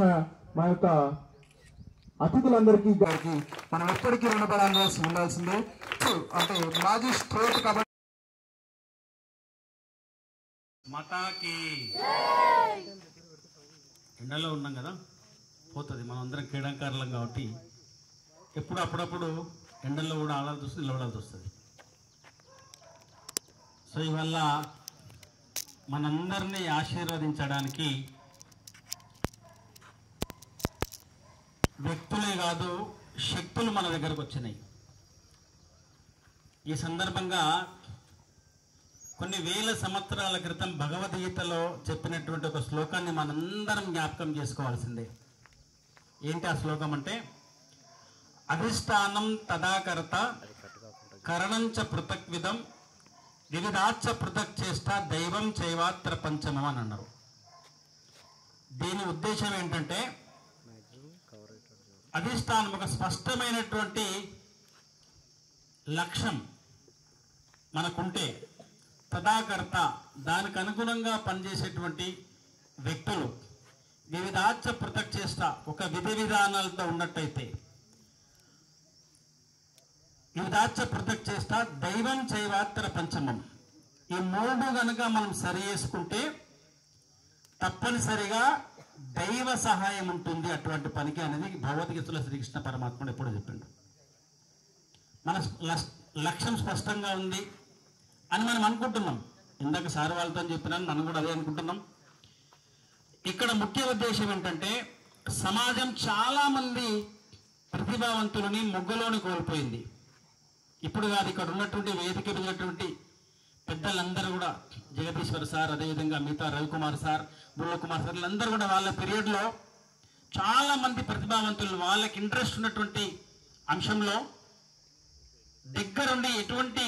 చేసిన మా యొక్క అతిథులందరికీ మనం ఎప్పటికీ రుణపడాల్సి ఉండాల్సిందే. అంటే మాజీ స్టేట్ కబడ్డీ మాతాకి ఎండలో ఉన్నాం కదా, పోతుంది. మనం అందరం క్రీడాకారులం కాబట్టి అప్పుడప్పుడు ఎండల్లో కూడా ఆడాల్సి వస్తుంది, నిలబడాల్సి వస్తుంది. సో ఇవల్ల మనందరినీ ఆశీర్వదించడానికి వ్యక్తులే కాదు శక్తులు మన దగ్గరకు వచ్చినాయి. ఈ సందర్భంగా కొన్ని వేల సంవత్సరాల క్రితం భగవద్గీతలో చెప్పినటువంటి ఒక శ్లోకాన్ని మనందరం జ్ఞాపకం చేసుకోవాల్సిందే. ఏంటి ఆ శ్లోకం అంటే, అధిష్టానం తదాకర్త కరణంచ పృథక్విదం వివిధాచ పృథక్ చేష్ట దైవం చైవాత్ర పంచమం అని అన్నారు. దీని ఉద్దేశం ఏంటంటే, అధిష్టానం ఒక స్పష్టమైనటువంటి లక్ష్యం మనకుంటే, తదాకర్త దానికి అనుగుణంగా పనిచేసేటువంటి వ్యక్తులు, వివిధాచ పృథక్ చేష్ట ఒక విధి విధానాలతో ఉన్నట్టయితే, వివిధాచ పృథక్ చేష్ట దైవం చైవాత్ర పంచమం, ఈ మూడు కనుక మనం సరి చేసుకుంటే తప్పనిసరిగా దైవ సహాయం ఉంటుంది అటువంటి పనికి అనేది భగవద్గీతలో శ్రీకృష్ణ పరమాత్ముడు ఎప్పుడు చెప్పిండు. మన లక్ష్యం స్పష్టంగా ఉంది అని మనం అనుకుంటున్నాం. ఇందాక సార్ వాళ్ళతో చెప్పినాను, మనం కూడా అదే అనుకుంటున్నాం. ఇక్కడ ముఖ్య ఉద్దేశం ఏంటంటే, సమాజం చాలా మంది ప్రతిభావంతులని మొగ్గలోని కోల్పోయింది. ఇప్పుడు కాదు, ఇక్కడ ఉన్నటువంటి వేదిక ఉన్నటువంటి పెద్దలందరూ కూడా, జగదీశ్వర్ సార్, అదేవిధంగా మిగతా రవికుమార్ సార్, బుల్లకుమార్ సార్, వీళ్ళందరూ కూడా వాళ్ళ పీరియడ్లో చాలా మంది ప్రతిభావంతులు వాళ్ళకి ఇంట్రెస్ట్ ఉన్నటువంటి అంశంలో దగ్గరుండి ఎటువంటి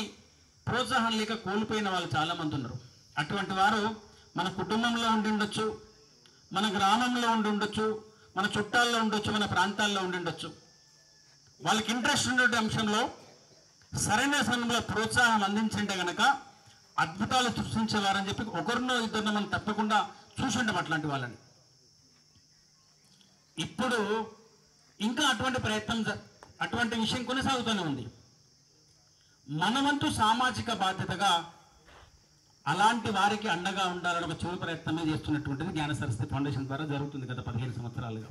ప్రోత్సాహం లేక కోల్పోయిన వాళ్ళు చాలా మంది ఉన్నారు. అటువంటి వారు మన కుటుంబంలో ఉండి ఉండొచ్చు, మన గ్రామంలో ఉండి ఉండొచ్చు, మన చుట్టాల్లో ఉండొచ్చు, మన ప్రాంతాల్లో ఉండి ఉండొచ్చు. వాళ్ళకి ఇంట్రెస్ట్ ఉన్నటువంటి అంశంలో సరైన సమయంలో ప్రోత్సాహం అందించంటే కనుక అద్భుతాలు సృష్టించేవారని చెప్పి ఒకరినో ఇద్దరినో మనం తప్పకుండా చూసుంటాం అట్లాంటి వాళ్ళని. ఇప్పుడు ఇంకా అటువంటి ప్రయత్నం, అటువంటి విషయం కొనసాగుతూనే ఉంది. మనవంతు సామాజిక బాధ్యతగా అలాంటి వారికి అండగా ఉండాలని ఒక చివరి ప్రయత్నమే చేస్తున్నటువంటిది జ్ఞాన సరస్వతి ఫౌండేషన్ ద్వారా జరుగుతుంది గత 15 సంవత్సరాలుగా.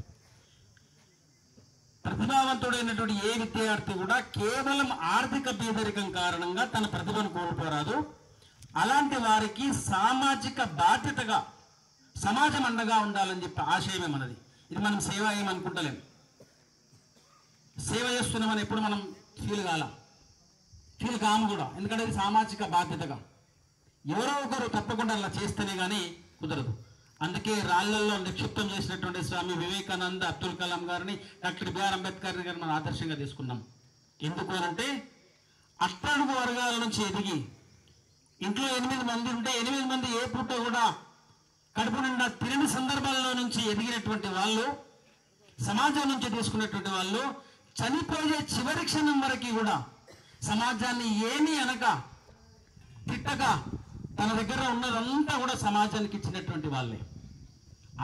ప్రతిభావంతుడైనటువంటి ఏ విద్యార్థి కూడా కేవలం ఆర్థిక పేదరికం కారణంగా తన ప్రతిభను కోల్పోరాదు. అలాంటి వారికి సామాజిక బాధ్యతగా సమాజం అండగా ఉండాలని చెప్పి ఆశయమే మనది. ఇది మనం సేవ ఏమనుకుంటలేం, సేవ చేస్తున్నామని ఎప్పుడు మనం ఫీల్ కాము కూడా. ఎందుకంటే ఇది సామాజిక బాధ్యతగా ఎవరో ఒకరు తప్పకుండా అలా చేస్తేనే కానీ కుదరదు. అందుకే రాళ్లలో నిక్షిప్తం చేసినటువంటి స్వామి వివేకానంద, అబ్దుల్ కలాం గారిని, డాక్టర్ బిఆర్ అంబేద్కర్ గారిని మనం ఆదర్శంగా తీసుకున్నాం. ఎందుకు అనంటే, అట్టడుగు వర్గాల నుంచి ఎదిగి ఇంట్లో 8 మంది ఉంటే 8 మంది ఏ పూట కూడా కడుపు నిండా తిరిగి సందర్భాల్లో నుంచి ఎదిగినటువంటి వాళ్ళు, సమాజం నుంచి తీసుకున్నటువంటి వాళ్ళు, చనిపోయే చివరి క్షణం వరకు కూడా సమాజాన్ని ఏమీ అనక తిట్టక తన దగ్గర ఉన్నదంతా కూడా సమాజానికి ఇచ్చినటువంటి వాళ్ళే.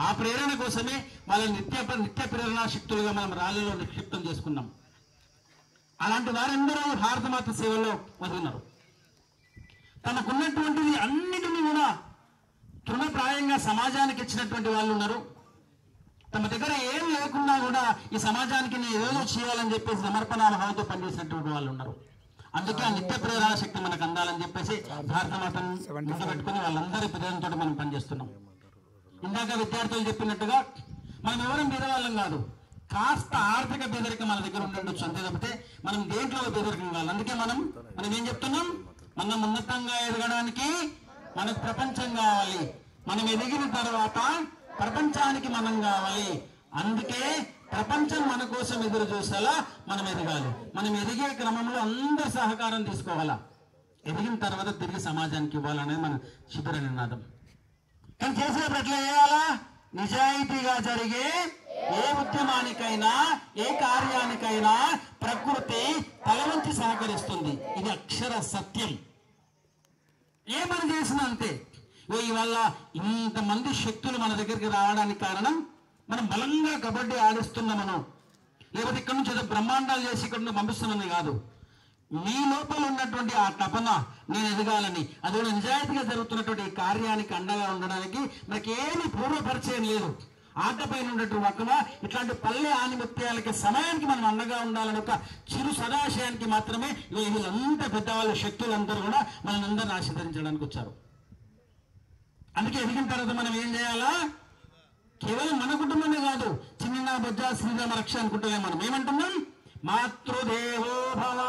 ఆ ప్రేరణ కోసమే వాళ్ళ నిత్య ప్రేరణ శక్తులుగా మనం రాళ్ళలో నిక్షిప్తం చేసుకున్నాం. అలాంటి వారందరూ భారతమాత సేవలో వదిలినారు. తనకున్నటువంటిది అన్నిటినీ కూడా తృణప్రాయంగా సమాజానికి ఇచ్చినటువంటి వాళ్ళు ఉన్నారు. తమ దగ్గర ఏం లేకున్నా కూడా ఈ సమాజానికి నేను ఏదో చేయాలని చెప్పేసి సమర్పణ భావంతో పనిచేసినటువంటి వాళ్ళు ఉన్నారు. అందుకే ఆ నిత్య ప్రేరణ శక్తి మనకు అందాలని చెప్పేసి భారతమాతను ముందు పెట్టుకుని వాళ్ళందరి ప్రేరణతో మనం పనిచేస్తున్నాం. ఇందాక విద్యార్థులు చెప్పినట్టుగా మనం ఎవరం పేదవాళ్ళం కాదు, కాస్త ఆర్థిక పేదరికం మన దగ్గర ఉండొచ్చు అంతే తప్పితే మనం దేంట్లో పేదరికం కాదు. అందుకే మనం ఏం చెప్తున్నాం, మనం ఉన్నతంగా ఎదగడానికి మనకు ప్రపంచం కావాలి, మనం ఎదిగిన తర్వాత ప్రపంచానికి మనం కావాలి. అందుకే ప్రపంచం మన కోసం ఎదురు చూసేలా మనం ఎదగాలి. మనం ఎదిగే క్రమంలో అందరి సహకారం తీసుకోవాలా, ఎదిగిన తర్వాత తిరిగి సమాజానికి ఇవ్వాలనేది మన శిబిర నినాదం. కానీ చేసేటప్పుడు ఎట్లా చేయాలా? నిజాయితీగా జరిగే ఏ ఉద్యమానికైనా ఏ కార్యానికైనా ప్రకృతి తల వంచి సహకరిస్తుంది. ఇది అక్షర సత్యం. ఏ పని చేసినా అంతే. ఇవాళ ఇంతమంది శక్తులు మన దగ్గరికి రావడానికి కారణం మనం బలంగా కబడ్డీ ఆడిస్తున్నామను, లేకపోతే ఇక్కడ నుంచి ఏదో బ్రహ్మాండాలు చేసి ఇక్కడ నుంచి పంపిస్తున్నామని కాదు. మీ లోపల ఉన్నటువంటి ఆ తపన, నేను ఎదగాలని, అది కూడా నిజాయితీగా జరుగుతున్నటువంటి ఈ కార్యానికి అండగా ఉండడానికి మనకి ఏమి పూర్వపరిచయం లేదు. ఆటపైన ఉన్నటువంటి ఒక్కగా ఇట్లాంటి పల్లె ఆనిముత్యాలకి సమయానికి మనం అండగా ఉండాలని ఒక చిరు సదాశయానికి మాత్రమే వీళ్ళంతా పెద్దవాళ్ళ శక్తులందరూ కూడా మనందరిని ఆశీర్వదించడానికి వచ్చారు. అందుకే ఎదిగిన తర్వాత మనం ఏం చేయాలా? కేవలం మన కుటుంబమే కాదు, చిన్న బొజ్జ శ్రీరామ రక్ష అనుకుంటున్నాం. మనం ఏమంటున్నాం? మాతృదేవో భవ,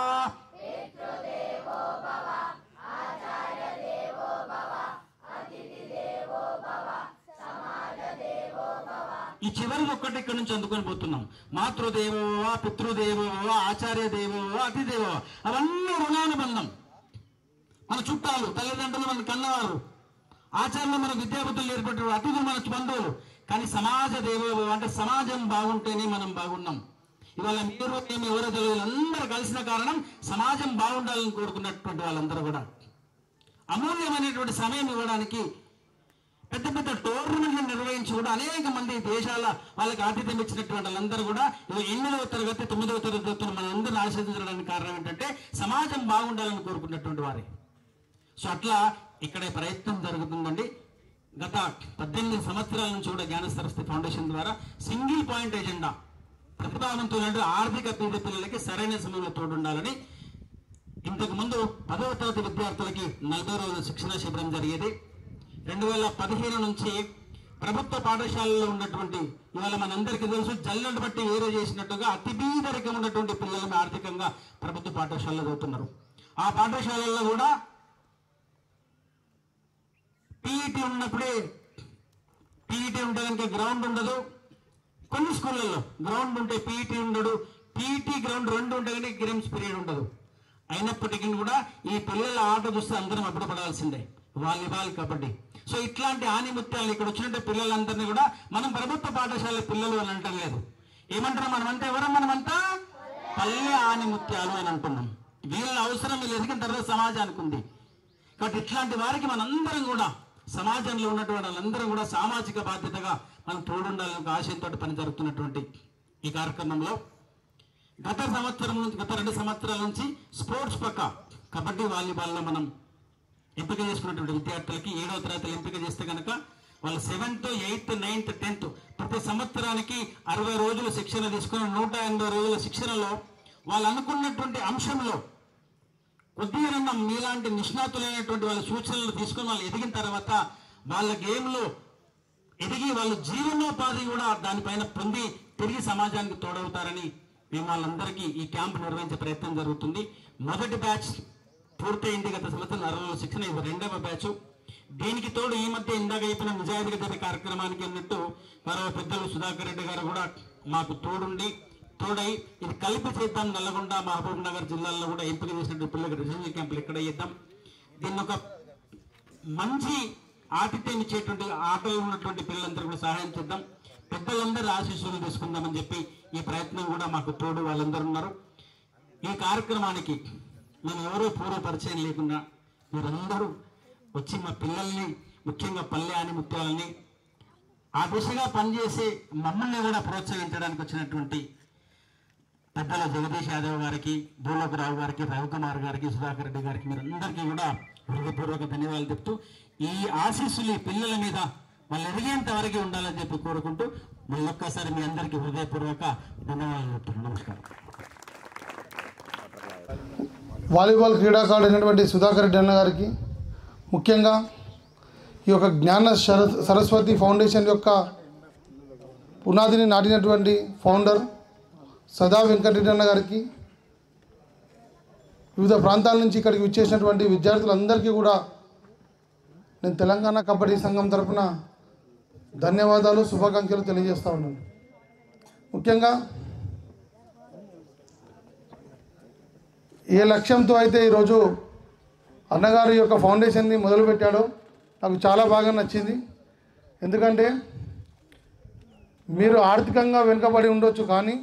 ఈ చివరికి ఒక్కటి ఇక్కడ నుంచి అందుకొని పోతున్నాం. మాతృదేవోవ, పితృదేవోవ, ఆచార్య దేవోవ, అతిదేవోవ, అవన్నీ రుణానుబంధం. మన చుట్టాలు, తల్లిదండ్రులు మన కన్నవారు, ఆచార్యులు మన విద్యాబుద్ధులు ఏర్పడ్డారు, అతిథులు మన బంధువులు. కానీ సమాజ దేవోభవ అంటే సమాజం బాగుంటేనే మనం బాగున్నాం. ఇవాళ మీరు మేము ఎవరో తెలియదు, అందరూ కలిసిన కారణం సమాజం బాగుండాలని కోరుకున్నటువంటి వాళ్ళందరూ కూడా అమూల్యమైనటువంటి సమయం ఇవ్వడానికి పెద్ద పెద్ద టోర్నమెంట్లు నిర్వహించి కూడా అనేక మంది దేశాల వాళ్ళకి ఆతిథ్యం ఇచ్చినటువంటి వాళ్ళందరూ కూడా 8వ తరగతి 9వ తరగతి మనందరిని ఆశీర్వదించడానికి కారణం ఏంటంటే సమాజం బాగుండాలని కోరుకున్నటువంటి వారే. సో అట్లా ఇక్కడ ప్రయత్నం జరుగుతుందండి. గత 18 సంవత్సరాల నుంచి కూడా జ్ఞాన సరస్వతి ఫౌండేషన్ ద్వారా సింగిల్ పాయింట్ ఎజెండా, ప్రతిభావంతులైన ఆర్థిక పేద పిల్లలకి సరైన సమయంలో తోడుండాలని. ఇంతకు ముందు 10వ తరగతి విద్యార్థులకి 40 రోజుల శిక్షణ శిబిరం జరిగేది. 2015 నుంచి ప్రభుత్వ పాఠశాలలో ఉన్నటువంటి, ఇవాళ మనందరికీ తెలుసు, జల్లెడు బట్టి వేరే చేసినట్టుగా అతి బీదరికం ఉన్నటువంటి పిల్లలను ఆర్థికంగా ప్రభుత్వ పాఠశాలలో చదువుతున్నారు. ఆ పాఠశాలల్లో కూడా పీఈటీ ఉన్నప్పుడే, పీఈటీ ఉంటే కనుక గ్రౌండ్ ఉండదు. కొన్ని స్కూళ్ళల్లో గ్రౌండ్ ఉంటే పీఈటీ ఉండడు, పీఈటీ గ్రౌండ్ 2 ఉంటే కానీ గేమ్స్ పీరియడ్ ఉండదు. అయినప్పటికీ కూడా ఈ పిల్లల ఆట చూస్తే అందరం అప్పుడు పడాల్సిందే, వాలీబాల్, కబడ్డీ. సో ఇట్లాంటి ఆనిముత్యాలు ఇక్కడ వచ్చినట్టు పిల్లలందరినీ కూడా మనం ప్రభుత్వ పాఠశాల పిల్లలు అని అంటాం లేదు. ఏమంటున్నాం మనమంతా? ఎవరం మనమంతా? పల్లె ఆనిముత్యాలు అని అంటున్నాం. వీళ్ళ అవసరం వీళ్ళు ఎదిగిన తర్వాత సమాజానికి ఉంది. కాబట్టి ఇట్లాంటి వారికి మనందరం కూడా, సమాజంలో ఉన్నటువంటి వాళ్ళందరం కూడా సామాజిక బాధ్యతగా మనం తోడుండాలని ఒక ఆశయంతో పని జరుగుతున్నటువంటి ఈ కార్యక్రమంలో గత 2 సంవత్సరాల నుంచి స్పోర్ట్స్ పక్క కబడ్డీ, వాలీబాల్లో మనం ఎంపిక చేసుకున్నటువంటి విద్యార్థులకి 7వ తరగతిలో ఎంపిక చేస్తే కనుక వాళ్ళు 7th, 8th, 9th, 10th ప్రతి సంవత్సరానికి 60 రోజులు శిక్షణ తీసుకుని 180 రోజుల శిక్షణలో వాళ్ళు అనుకున్నటువంటి అంశంలో కొద్దిగా మీలాంటి నిష్ణాతులైనటువంటి వాళ్ళ సూచనలు తీసుకుని వాళ్ళు ఎదిగిన తర్వాత వాళ్ళ గేమ్లో ఎదిగి వాళ్ళు జీవనోపాధి కూడా దానిపైన పొంది తిరిగి సమాజానికి తోడవుతారని మేము వాళ్ళందరికీ ఈ క్యాంప్ నిర్వహించే ప్రయత్నం జరుగుతుంది. మొదటి బ్యాచ్ పూర్తయింది గత సంవత్సరం 60 రోజుల శిక్షణ, ఇది 2వ బ్యాచ్. దీనికి తోడు ఈ మధ్య ఇందాక అయిపోయిన నిజాయితీగా జరిగే కార్యక్రమానికి అన్నట్టు మరో పెద్దలు సుధాకర్ రెడ్డి గారు కూడా మాకు తోడై ఇది కలిపి చేద్దాం. నల్లగొండ, మహబూబ్ నగర్ జిల్లాల్లో కూడా ఎంపిక చేసినట్టు పిల్లలకి రెసిడెన్షియల్ క్యాంపులు ఇక్కడ చేద్దాం. దీన్ని ఒక మంచి ఆతిథ్యం ఇచ్చేటువంటి ఆటలు ఉన్నటువంటి పిల్లలందరూ కూడా సహాయం చేద్దాం. పెద్దలందరూ ఆశీస్సులు తీసుకుందామని చెప్పి ఈ ప్రయత్నం కూడా మాకు తోడు వాళ్ళందరూ ఉన్నారు. ఈ కార్యక్రమానికి మేము ఎవరో పూర్వ పరిచయం లేకుండా మీరందరూ వచ్చి మా పిల్లల్ని, ముఖ్యంగా పల్లె ఆనిముత్యాలని ఆ దిశగా పనిచేసి మమ్మల్ని కూడా ప్రోత్సహించడానికి వచ్చినటువంటి పెద్దల జగదీష్ యాదవ్ గారికి, భూలోకరావు గారికి, రవికుమార్ గారికి, సుధాకర్ రెడ్డి గారికి మీరందరికీ కూడా హృదయపూర్వక ధన్యవాదాలు చెప్తూ ఈ ఆశీస్సులు ఈ పిల్లల మీద వాళ్ళు ఎదిగేంత వరకు ఉండాలని చెప్పి కోరుకుంటూ మళ్ళొక్కసారి మీ అందరికీ హృదయపూర్వక ధన్యవాదాలు చెప్తున్నాను. నమస్కారం. వాలీబాల్ క్రీడాకారుడు అయినటువంటి సుధాకర్ రెడ్డి అన్న గారికి, ముఖ్యంగా ఈ యొక్క జ్ఞాన సరస్వతి ఫౌండేషన్ యొక్క పునాదిని నాటినటువంటి ఫౌండర్ సదా వెంకటరెడ్డి అన్న గారికి, వివిధ ప్రాంతాల నుంచి ఇక్కడికి విచ్చేసినటువంటి విద్యార్థులందరికీ కూడా నేను తెలంగాణ కబడ్డీ సంఘం తరఫున ధన్యవాదాలు, శుభాకాంక్షలు తెలియజేస్తూ ఉన్నాను. ముఖ్యంగా ఏ లక్ష్యంతో అయితే ఈరోజు అన్నగారు యొక్క ఫౌండేషన్ని మొదలుపెట్టాడో నాకు చాలా బాగా నచ్చింది. ఎందుకంటే మీరు ఆర్థికంగా వెనుకబడి ఉండొచ్చు, కానీ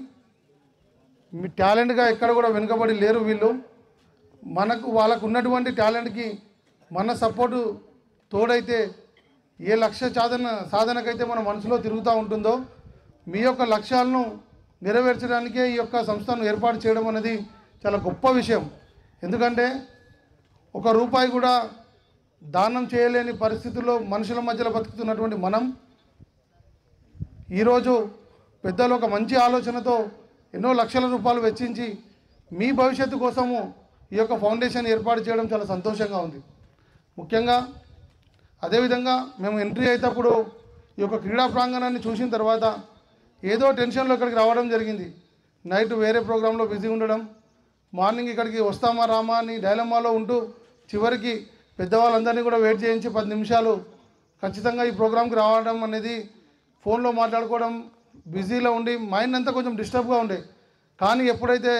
మీ టాలెంట్గా ఎక్కడ కూడా వెనుకబడి లేరు వీళ్ళు. వాళ్ళకు ఉన్నటువంటి టాలెంట్కి మన సపోర్టు తోడైతే ఏ లక్ష్య సాధనకైతే మన మనసులో తిరుగుతూ ఉంటుందో మీ యొక్క లక్ష్యాలను నెరవేర్చడానికే ఈ యొక్క సంస్థను ఏర్పాటు చేయడం అనేది చాలా గొప్ప విషయం. ఎందుకంటే ఒక రూపాయి కూడా దానం చేయలేని పరిస్థితుల్లో మనుషుల మధ్యలో బతుకుతున్నటువంటి మనం ఈరోజు పెద్దలు ఒక మంచి ఆలోచనతో ఎన్నో లక్షల రూపాయలు వెచ్చించి మీ భవిష్యత్తు కోసము ఈ యొక్క ఫౌండేషన్ ఏర్పాటు చేయడం చాలా సంతోషంగా ఉంది. ముఖ్యంగా అదేవిధంగా మేము ఎంట్రీ అయ్యేటప్పుడు ఈ యొక్క క్రీడా ప్రాంగణాన్ని చూసిన తర్వాత ఏదో టెన్షన్లో ఇక్కడికి రావడం జరిగింది. నైట్ వేరే ప్రోగ్రాంలో బిజీ ఉండడం, మార్నింగ్ ఇక్కడికి వస్తామా రామా అని డైలమాలో ఉంటూ చివరికి పెద్దవాళ్ళందరినీ కూడా వెయిట్ చేయించి 10 నిమిషాలు ఖచ్చితంగా ఈ ప్రోగ్రాంకి రావడం అనేది ఫోన్లో మాట్లాడుకోవడం, బిజీలో ఉండి మైండ్ అంతా కొంచెం డిస్టర్బ్గా ఉండే. కానీ ఎప్పుడైతే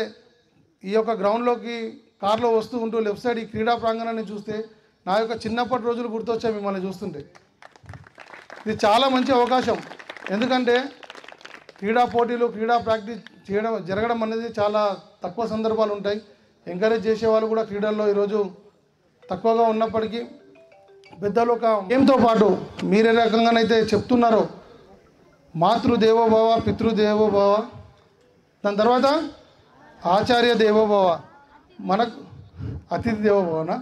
ఈ యొక్క గ్రౌండ్లోకి కార్లో వస్తూ ఉంటూ లెఫ్ట్ సైడ్ ఈ క్రీడా ప్రాంగణాన్ని చూస్తే నా యొక్క చిన్నప్పటి రోజులు గుర్తొచ్చాయి మిమ్మల్ని చూస్తుంటే. ఇది చాలా మంచి అవకాశం. ఎందుకంటే క్రీడా పోటీలు, క్రీడా ప్రాక్టీస్ జరగడం అనేది చాలా తక్కువ సందర్భాలు ఉంటాయి. ఎంకరేజ్ చేసేవాళ్ళు కూడా క్రీడల్లో ఈరోజు తక్కువగా ఉన్నప్పటికీ పెద్దలు ఒక గేమ్తో పాటు మీరే రకంగానైతే చెప్తున్నారో మాతృదేవోభవ, పితృదేవోభవ, దాని తర్వాత ఆచార్య దేవోభవ, మనకు అతిథి దేవోభవనా.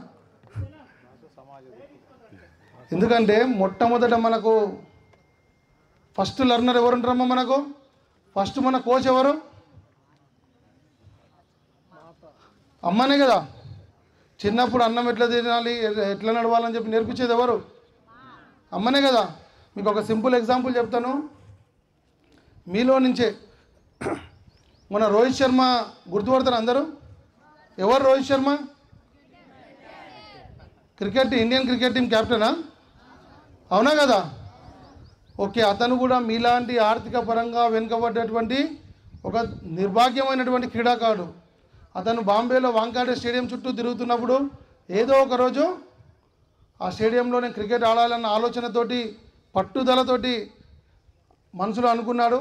ఎందుకంటే మొట్టమొదట మనకు ఫస్ట్ లర్నర్ ఎవరు ఉంటారమ్మా? మనకు ఫస్ట్ మన కోచ్ ఎవరు? అమ్మనే కదా. చిన్నప్పుడు అన్నం ఎట్లా తినాలి, ఎట్లా నడవాలని చెప్పి నేర్పించేది ఎవరు? అమ్మనే కదా. మీకు ఒక సింపుల్ ఎగ్జాంపుల్ చెప్తాను. మీలో నుంచే మన రోహిత్ శర్మ గుర్తుపడతారు అందరూ? ఎవరు Rohit Sharma? Indian cricket team కెప్టెనా? అవునా కదా? ఓకే, అతను కూడా మీలాంటి ఆర్థిక పరంగా వెనుకబడ్డటువంటి ఒక నిర్భాగ్యమైనటువంటి క్రీడాకారుడు. అతను బాంబేలో వాంకాడే స్టేడియం చుట్టూ తిరుగుతున్నప్పుడు ఏదో ఒక రోజు ఆ స్టేడియంలో నేను క్రికెట్ ఆడాలన్న ఆలోచనతోటి, పట్టుదలతోటి మనసులో అనుకున్నాడు.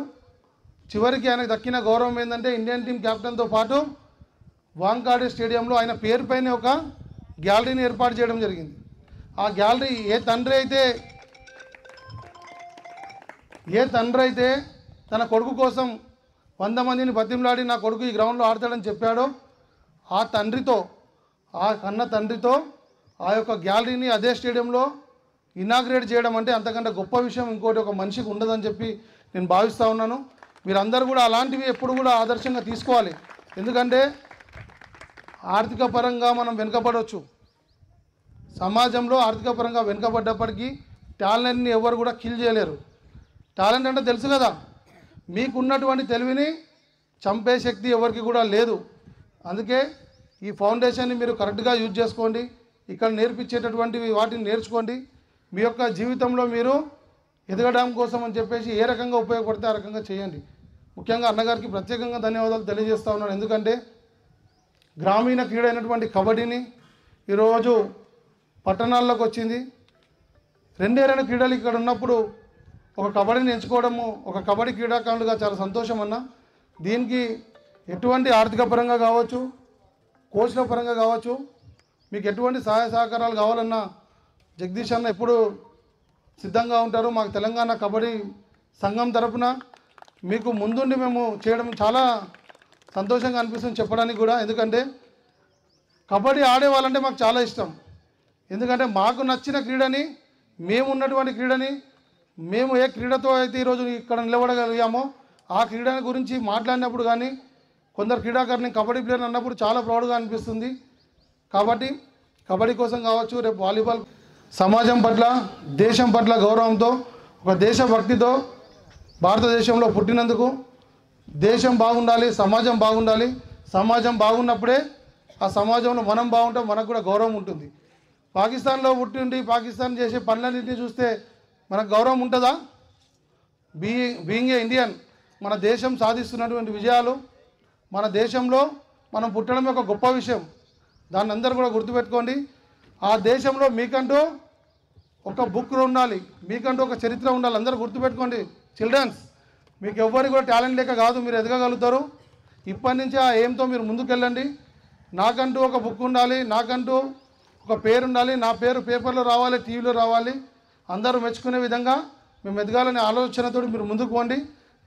చివరికి ఆయనకు దక్కిన గౌరవం ఏంటంటే ఇండియన్ టీం కెప్టెన్తో పాటు వాంకాడే స్టేడియంలో ఆయన పేరు పైన ఒక గ్యాలరీని ఏర్పాటు చేయడం జరిగింది. ఆ గ్యాలరీ ఏ తండ్రి అయితే తన కొడుకు కోసం 100 మందిని బతిమలాడి నా కొడుకు ఈ గ్రౌండ్లో ఆడతాడని చెప్పాడో ఆ కన్న తండ్రితో ఆ యొక్క గ్యాలరీని అదే స్టేడియంలో ఇనాగ్రేట్ చేయడం అంటే అంతకంటే గొప్ప విషయం ఇంకోటి ఒక మనిషికి ఉండదని చెప్పి నేను భావిస్తూ ఉన్నాను. మీరందరూ కూడా అలాంటివి ఎప్పుడు కూడా ఆదర్శంగా తీసుకోవాలి. ఎందుకంటే ఆర్థిక పరంగా మనం వెనుకబడవచ్చు, సమాజంలో ఆర్థిక పరంగా వెనుకబడ్డప్పటికీ టాలెంట్ని ఎవరు కూడా కిల్ చేయలేరు. టాలెంట్ అంటే తెలుసు కదా, మీకున్నటువంటి తెలివిని చంపే శక్తి ఎవరికి కూడా లేదు. అందుకే ఈ ఫౌండేషన్ని మీరు కరెక్ట్గా యూజ్ చేసుకోండి. ఇక్కడ నేర్పించేటటువంటివి వాటిని నేర్చుకోండి. మీ యొక్క జీవితంలో మీరు ఎదగడం కోసం అని చెప్పేసి ఏ రకంగా ఉపయోగపడితే ఆ రకంగా చేయండి. ముఖ్యంగా అన్నగారికి ప్రత్యేకంగా ధన్యవాదాలు తెలియజేస్తూ ఉన్నాను. ఎందుకంటే గ్రామీణ క్రీడ అయినటువంటి కబడ్డీని ఈరోజు పట్టణాల్లోకి వచ్చింది. 2 క్రీడలు ఇక్కడ ఉన్నప్పుడు ఒక కబడ్డీని ఎంచుకోవడము, ఒక కబడ్డీ క్రీడాకారులుగా చాలా సంతోషం అన్న. దీనికి ఎటువంటి ఆర్థిక పరంగా కావచ్చు, కోచ్ల పరంగా కావచ్చు, మీకు ఎటువంటి సహాయ సహకారాలు కావాలన్నా జగదీష్ అన్న ఎప్పుడు సిద్ధంగా ఉంటారు. మాకు తెలంగాణ కబడ్డీ సంఘం తరపున మీకు ముందుండి మేము చేయడం చాలా సంతోషంగా అనిపిస్తుంది చెప్పడానికి కూడా. ఎందుకంటే కబడ్డీ ఆడేవాళ్ళంటే మాకు చాలా ఇష్టం. ఎందుకంటే మాకు నచ్చిన క్రీడని, మేము ఉన్నటువంటి క్రీడని, మేము ఏ క్రీడతో అయితే ఈరోజు ఇక్కడ నిలబడగలిగామో ఆ క్రీడ గురించి మాట్లాడినప్పుడు కానీ కొందరు క్రీడాకారుని కబడ్డీ ప్లేయర్ అన్నప్పుడు చాలా ప్రౌడ్గా అనిపిస్తుంది. కాబట్టి కబడ్డీ కోసం కావచ్చు, రేపు వాలీబాల్, సమాజం పట్ల, దేశం పట్ల గౌరవంతో, ఒక దేశభక్తితో భారతదేశంలో పుట్టినందుకు దేశం బాగుండాలి, సమాజం బాగుండాలి. సమాజం బాగున్నప్పుడే ఆ సమాజంలో మనం బాగుంటాం, మనకు కూడా గౌరవం ఉంటుంది. పాకిస్తాన్లో పుట్టిండి పాకిస్తాన్ చేసే పనులన్నింటినీ చూస్తే మనకు గౌరవం ఉంటుందా? బీయింగ్ ఏ ఇండియన్, మన దేశం సాధిస్తున్నటువంటి విజయాలు, మన దేశంలో మనం పుట్టడం ఒక గొప్ప విషయం. దాన్ని అందరూ కూడా గుర్తుపెట్టుకోండి. ఆ దేశంలో మీకంటూ ఒక బుక్ ఉండాలి, మీకంటూ ఒక చరిత్ర ఉండాలి. అందరూ గుర్తుపెట్టుకోండి చిల్డ్రన్స్. మీకు ఎవ్వరికి కూడా టాలెంట్ లేక కాదు, మీరు ఎదగగలుగుతారు. ఇప్పటి నుంచి ఆ ఎయిమ్తో మీరు ముందుకెళ్ళండి. నాకంటూ ఒక బుక్ ఉండాలి, నాకంటూ ఒక పేరు ఉండాలి, నా పేరు పేపర్లో రావాలి, టీవీలో రావాలి, అందరూ మెచ్చుకునే విధంగా మేము ఎదగాలనే ఆలోచనతో మీరు ముందుకు పోండి.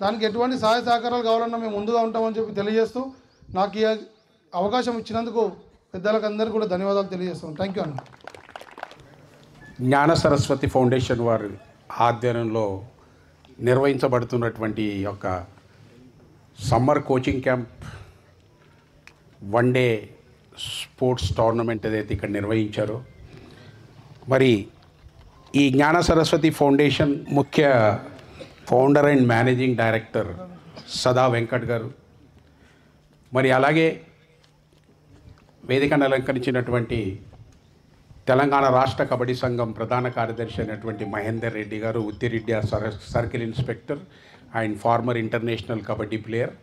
దానికి ఎటువంటి సహాయ సహకారాలు కావాలన్నా మేము ముందుగా ఉంటామని చెప్పి తెలియజేస్తూ నాకు ఈ అవకాశం ఇచ్చినందుకు పెద్దలకు అందరికీ కూడా ధన్యవాదాలు తెలియజేస్తాం. థ్యాంక్ యూ అన్న. జ్ఞాన సరస్వతి ఫౌండేషన్ వారి ఆధ్వర్యంలో నిర్వహించబడుతున్నటువంటి యొక్క summer coaching camp one day sports tournament ఏదైతే ఇక్కడ నిర్వహించారో, మరి ఈ జ్ఞాన సరస్వతి ఫౌండేషన్ ముఖ్య ఫౌండర్ అండ్ మేనేజింగ్ డైరెక్టర్ సదా వెంకట్ గారు, మరి అలాగే వేదికను అలంకరించినటువంటి తెలంగాణ రాష్ట్ర కబడ్డీ సంఘం ప్రధాన కార్యదర్శి అయినటువంటి మహేందర్ రెడ్డి గారు, Uthireddy circle inspector and former international kabaddi player,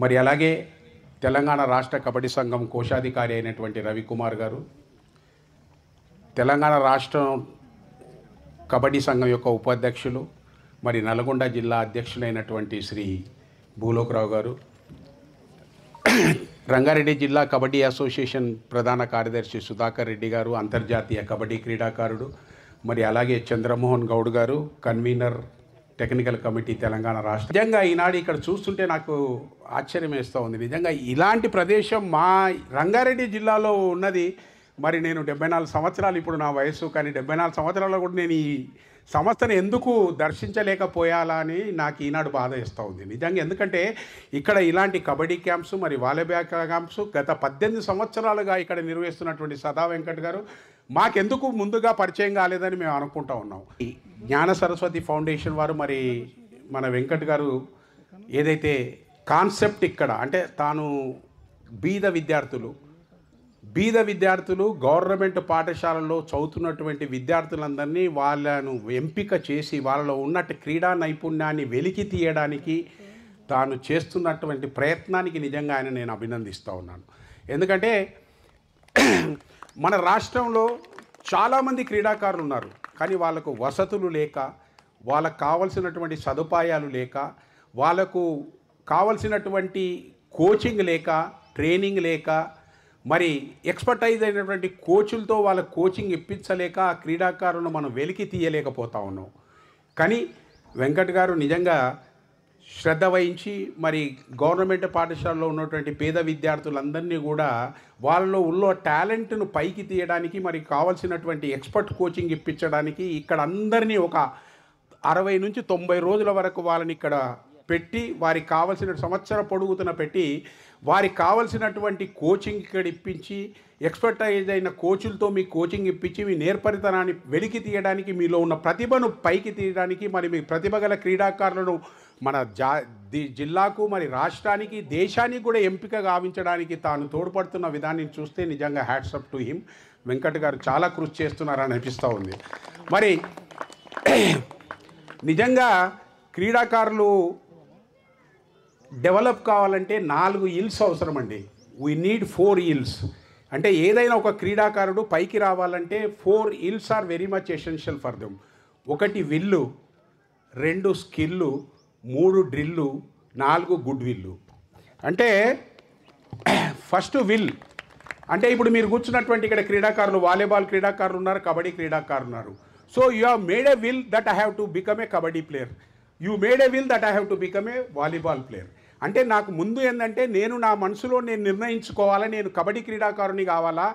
మరి అలాగే తెలంగాణ రాష్ట్ర కబడ్డీ సంఘం కోశాధికారి అయినటువంటి రవికుమార్ గారు, తెలంగాణ రాష్ట్రం కబడ్డీ సంఘం యొక్క ఉపాధ్యక్షులు మరి నల్గొండ జిల్లా అధ్యక్షులైనటువంటి శ్రీ భూలోకరావు గారు, రంగారెడ్డి జిల్లా కబడ్డీ అసోసియేషన్ ప్రధాన కార్యదర్శి సుధాకర్ రెడ్డి గారు, అంతర్జాతీయ కబడ్డీ క్రీడాకారుడు, మరి అలాగే చంద్రమోహన్ గౌడ్ గారు, కన్వీనర్ టెక్నికల్ కమిటీ తెలంగాణ రాష్ట్రం. నిజంగా ఈనాడు ఇక్కడ చూస్తుంటే నాకు ఆశ్చర్యం వేస్తూ ఉంది. నిజంగా ఇలాంటి ప్రదేశం మా రంగారెడ్డి జిల్లాలో ఉన్నది. మరి నేను 74 సంవత్సరాలు ఇప్పుడు నా వయసు, కానీ 74 సంవత్సరాల్లో కూడా నేను ఈ సంస్థను ఎందుకు దర్శించలేకపోయాలా అని నాకు ఈనాడు బాధ వేస్తూ ఉంది నిజంగా. ఎందుకంటే ఇక్కడ ఇలాంటి కబడ్డీ క్యాంప్స్, మరి వాలీబాల్ క్యాంప్స్ గత 18 సంవత్సరాలుగా ఇక్కడ నిర్వహిస్తున్నటువంటి సదా వెంకట్ గారు మాకెందుకు ముందుగా పరిచయం కాలేదని మేము అనుకుంటా ఉన్నాం. ఈ జ్ఞాన సరస్వతి ఫౌండేషన్ వారు, మరి మన వెంకట్ గారు ఏదైతే కాన్సెప్ట్ ఇక్కడ అంటే తాను బీద విద్యార్థులు గవర్నమెంట్ పాఠశాలలో చదువుతున్నటువంటి విద్యార్థులందరినీ వాళ్ళను ఎంపిక చేసి వాళ్ళలో ఉన్నట్టు క్రీడా నైపుణ్యాన్ని వెలికి తీయడానికి తాను చేస్తున్నటువంటి ప్రయత్నానికి నిజంగా ఆయన నేను అభినందిస్తూ ఉన్నాను. ఎందుకంటే మన రాష్ట్రంలో చాలామంది క్రీడాకారులు ఉన్నారు, కానీ వాళ్ళకు వసతులు లేక, వాళ్ళకు కావలసినటువంటి సదుపాయాలు లేక, వాళ్ళకు కావలసినటువంటి కోచింగ్ లేక, ట్రైనింగ్ లేక, మరి ఎక్స్పర్టైజ్ అయినటువంటి కోచులతో వాళ్ళ కోచింగ్ ఇప్పించలేక ఆ క్రీడాకారులను మనం వెలికి తీయలేకపోతా ఉన్నాం. కానీ వెంకట్ గారు నిజంగా శ్రద్ధ వహించి మరి గవర్నమెంట్ పాఠశాలలో ఉన్నటువంటి పేద విద్యార్థులందరినీ కూడా వాళ్ళలో ఉన్న టాలెంట్ను పైకి తీయడానికి, మరి కావాల్సినటువంటి ఎక్స్పర్ట్ కోచింగ్ ఇప్పించడానికి ఇక్కడ అందరినీ ఒక 60 నుంచి 90 రోజుల వరకు వాళ్ళని ఇక్కడ పెట్టి వారికి కావాల్సిన సంవత్సర పొడుగుతున్న పెట్టి వారికి కావాల్సినటువంటి కోచింగ్ ఇక్కడ ఇప్పించి ఎక్స్పర్టైజ్ అయిన కోచులతో మీ కోచింగ్ ఇప్పించి మీ నేర్పరితనాన్ని వెలికి తీయడానికి, మీలో ఉన్న ప్రతిభను పైకి తీయడానికి, మరి మీ ప్రతిభ గల క్రీడాకారులను మన జిల్లాకు, మరి రాష్ట్రానికి, దేశానికి కూడా ఎంపిక గావించడానికి తాను తోడ్పడుతున్న విధాన్ని చూస్తే నిజంగా hats up to him. Venkat గారు చాలా కృషి చేస్తున్నారని అనిపిస్తూ ఉంది. మరి నిజంగా క్రీడాకారులు డెవలప్ కావాలంటే 4 ఇల్స్ అవసరం అండి. We need 4 ills. అంటే ఏదైనా ఒక క్రీడాకారుడు పైకి రావాలంటే 4 ills are very much essential for them. 1 will, 2 skill, 3 drill, 4 good will. అంటే ఫస్ట్ విల్ అంటే ఇప్పుడు మీరు కూర్చున్నటువంటి ఇక్కడ క్రీడాకారులు, వాలీబాల్ క్రీడాకారులు ఉన్నారు, కబడ్డీ క్రీడాకారులు ఉన్నారు. So you have made a will that I have to become a kabaddi player. You made a will that I have to become a volleyball player. అంటే నాకు ముందు ఏంటంటే నేను నా మనసులో నేను నిర్ణయించుకోవాలా, నేను కబడ్డీ క్రీడాకారుని కావాలా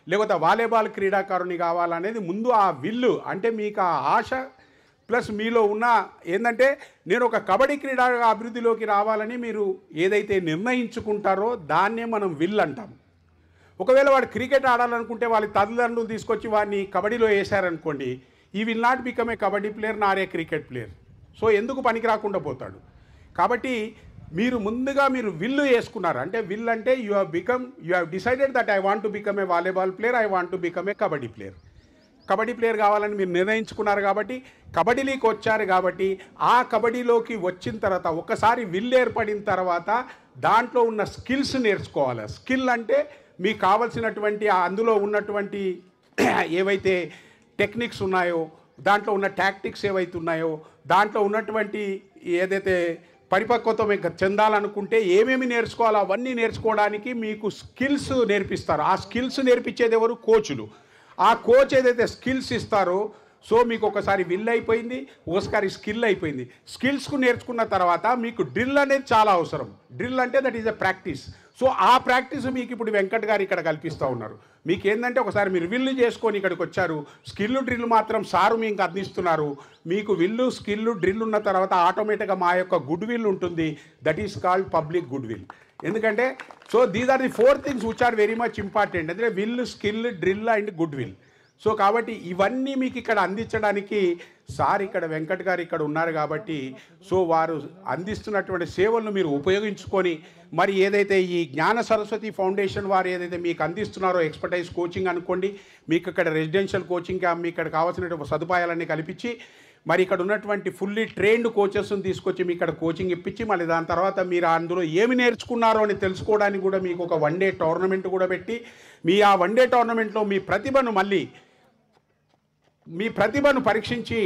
లేకపోతే వాలీబాల్ క్రీడాకారుని కావాలా అనేది ముందు ఆ విల్లు. అంటే మీకు ఆ ఆశ ప్లస్ మీలో ఉన్న ఏంటంటే నేను ఒక కబడ్డీ క్రీడా అభివృద్ధిలోకి రావాలని మీరు ఏదైతే నిర్ణయించుకుంటారో దాన్నే మనం విల్ అంటాం. ఒకవేళ వాడు క్రికెట్ ఆడాలనుకుంటే వాళ్ళ తల్లిదండ్రులు తీసుకొచ్చి వాడిని కబడ్డీలో వేశారనుకోండి, ఈ will not become a kabaddi player Nar A cricket player. So ఎందుకు పనికి రాకుండా పోతాడు. కాబట్టి మీరు ముందుగా మీరు విల్లు వేసుకున్నారు. అంటే విల్ అంటే you have decided that I want to become a volleyball player, I want to become a kabaddi player. Kabaddi player కావాలని మీరు నిర్ణయించుకున్నారు కాబట్టి కబడ్డీలోకి వచ్చారు. కాబట్టి ఆ కబడ్డీలోకి వచ్చిన తర్వాత ఒకసారి విల్ ఏర్పడిన తర్వాత దాంట్లో ఉన్న స్కిల్స్ నేర్చుకోవాలి. స్కిల్ అంటే మీకు కావాల్సినటువంటి అందులో ఉన్నటువంటి ఏవైతే టెక్నిక్స్ ఉన్నాయో, దాంట్లో ఉన్న టాక్టిక్స్ ఏవైతే ఉన్నాయో, దాంట్లో ఉన్నటువంటి ఏదైతే పరిపక్వత మీకు చెందాలనుకుంటే ఏమేమి నేర్చుకోవాలో అవన్నీ నేర్చుకోవడానికి మీకు స్కిల్స్ నేర్పిస్తారు. ఆ స్కిల్స్ నేర్పించేది ఎవరు? కోచులు. ఆ కోచ్ ఏదైతే స్కిల్స్ ఇస్తారో సో మీకు ఒకసారి విల్ అయిపోయింది, ఒకసారి స్కిల్ అయిపోయింది. స్కిల్స్కు నేర్చుకున్న తర్వాత మీకు డ్రిల్ అనేది చాలా అవసరం. డ్రిల్ అంటే that is a practice. So ఆ ప్రాక్టీస్ మీకు ఇప్పుడు వెంకట్ గారు ఇక్కడ కల్పిస్తూ ఉన్నారు. మీకు ఏంటంటే ఒకసారి మీరు విల్లు చేసుకొని ఇక్కడికి వచ్చారు, స్కిల్ డ్రిల్ మాత్రం సారు మీకు అందిస్తున్నారు. మీకు విల్లు స్కిల్ డ్రిల్ ఉన్న తర్వాత ఆటోమేటిక్గా మా యొక్క గుడ్ విల్ ఉంటుంది. That is called public good will. ఎందుకంటే so these are the 4 things which are very much important. అంటే will, skill, drill and good will. So కాబట్టి ఇవన్నీ మీకు ఇక్కడ అందించడానికి సార్ ఇక్కడ వెంకట్ గారు ఇక్కడ ఉన్నారు కాబట్టి సో వారు అందిస్తున్నటువంటి సేవలను మీరు ఉపయోగించుకొని మరి ఏదైతే ఈ జ్ఞాన సరస్వతి ఫౌండేషన్ వారు ఏదైతే మీకు అందిస్తున్నారో ఎక్స్పర్టైజ్ కోచింగ్ అనుకోండి, మీకు ఇక్కడ రెసిడెన్షియల్ కోచింగ్ క్యాంప్ మీకు ఇక్కడ కావాల్సినటువంటి సదుపాయాలన్నీ కల్పించి మరి ఇక్కడ ఉన్నటువంటి ఫుల్లీ ట్రైన్డ్ కోచెస్ని తీసుకొచ్చి మీ ఇక్కడ కోచింగ్ ఇప్పించి మళ్ళీ దాని తర్వాత మీరు అందులో ఏమి నేర్చుకున్నారో అని తెలుసుకోవడానికి కూడా మీకు ఒక 1 day టోర్నమెంట్ కూడా పెట్టి మీ ఆ 1 day టోర్నమెంట్లో మీ ప్రతిభను పరీక్షించి